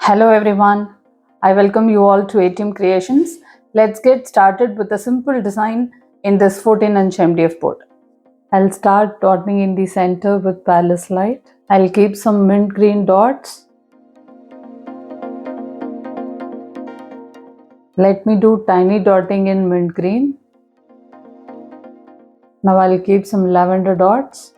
Hello everyone, I welcome you all to ATM Creations. Let's get started with a simple design in this 14-inch MDF board. I'll start dotting in the center with palace light. I'll keep some mint green dots. Let me do tiny dotting in mint green. Now I'll keep some lavender dots.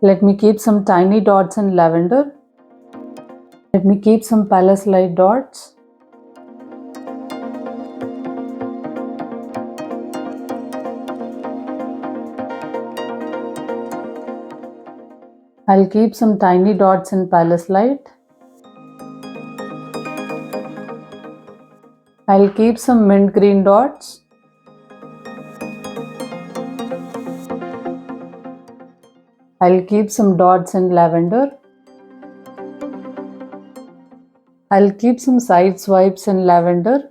Let me keep some tiny dots in lavender. Let me keep some palace light dots. I'll keep some tiny dots in palace light. I'll keep some mint green dots. I'll keep some dots in lavender. I'll keep some side swipes in lavender.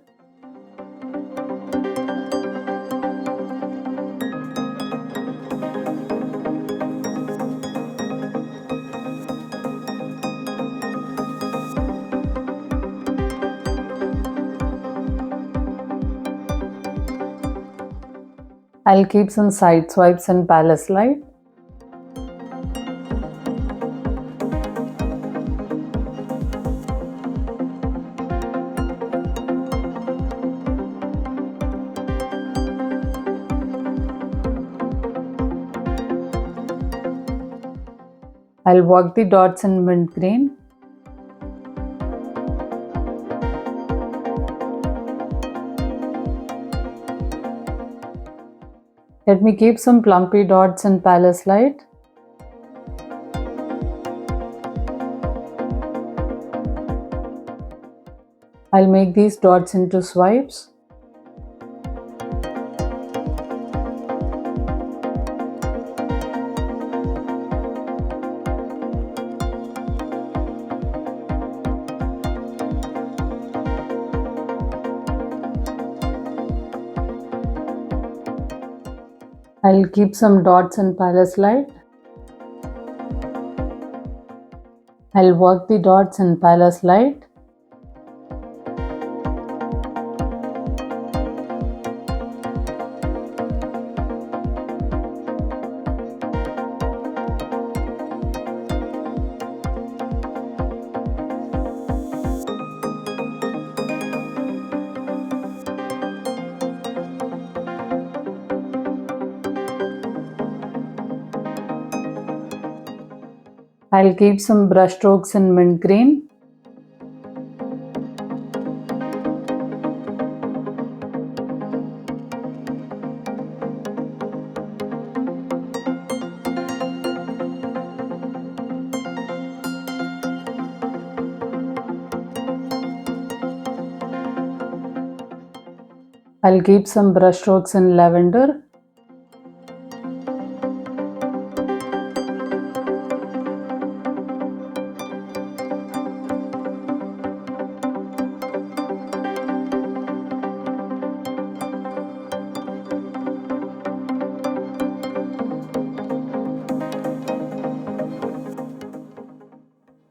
I'll keep some side swipes in palace light. I'll work the dots in mint green. Let me keep some plumpy dots in palace light. I'll make these dots into swipes. I'll keep some dots in palace light. I'll work the dots in palace light. I'll keep some brush strokes in mint green. I'll keep some brush strokes in lavender.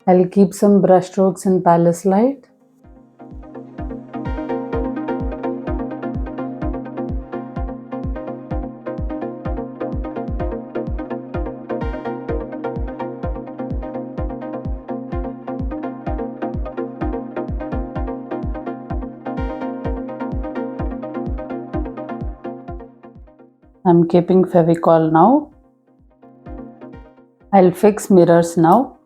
I'll keep some brush strokes in palace light. I'm keeping Fevicol now. I'll fix mirrors now.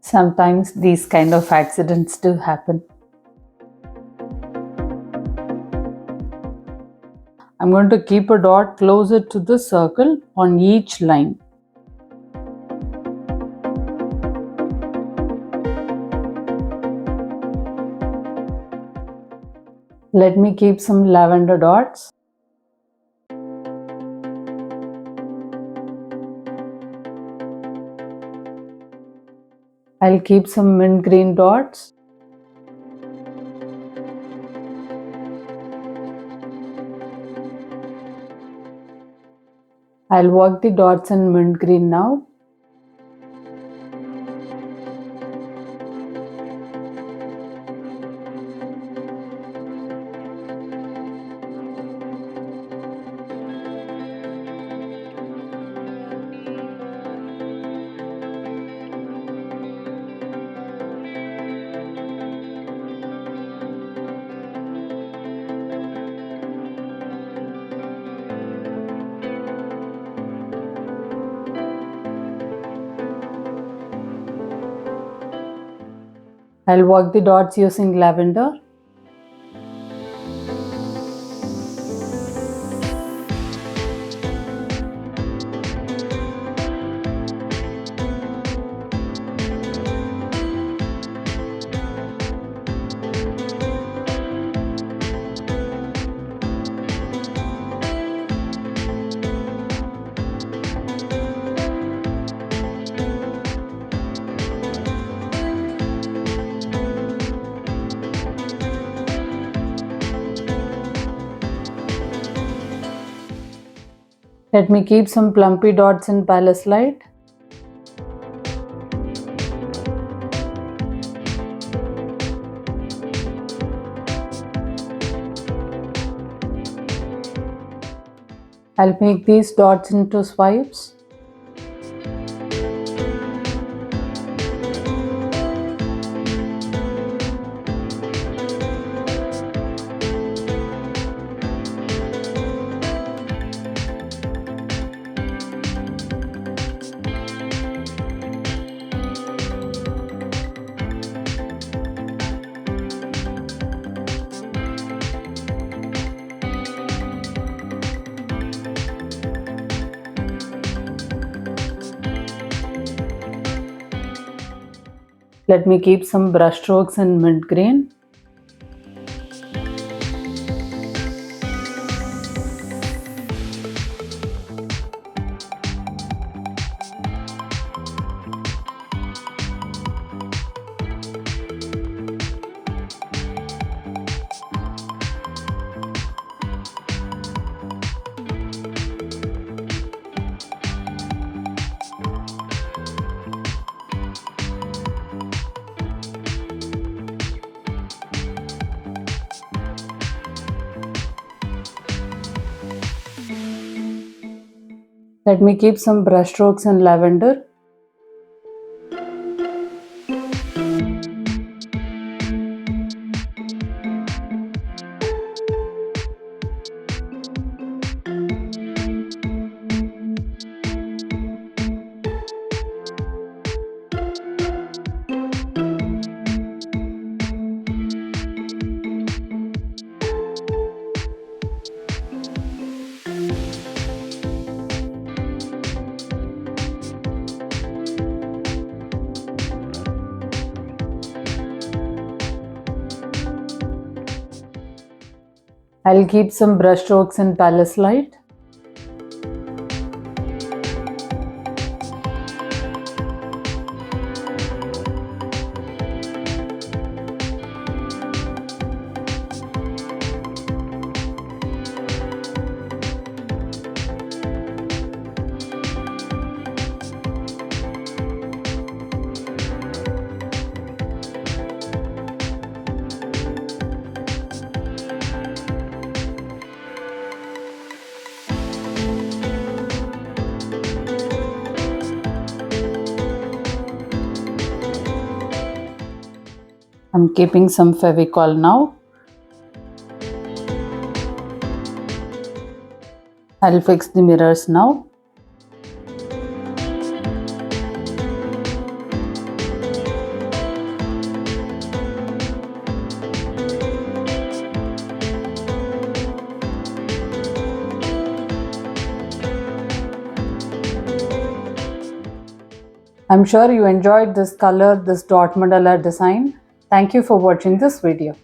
Sometimes these kind of accidents do happen. I'm going to keep a dot closer to the circle on each line. Let me keep some lavender dots. I'll keep some mint green dots. I'll work the dots in mint green now. I'll work the dots using lavender. Let me keep some plumpy dots in Palace Light. I'll make these dots into swipes. Let me keep some brush strokes in mint green. Let me keep some brush strokes in lavender. I'll keep some brush strokes in Palace Light. I'm keeping some Fevicol now. I'll fix the mirrors now. I'm sure you enjoyed this color, this dot mandala design. Thank you for watching this video.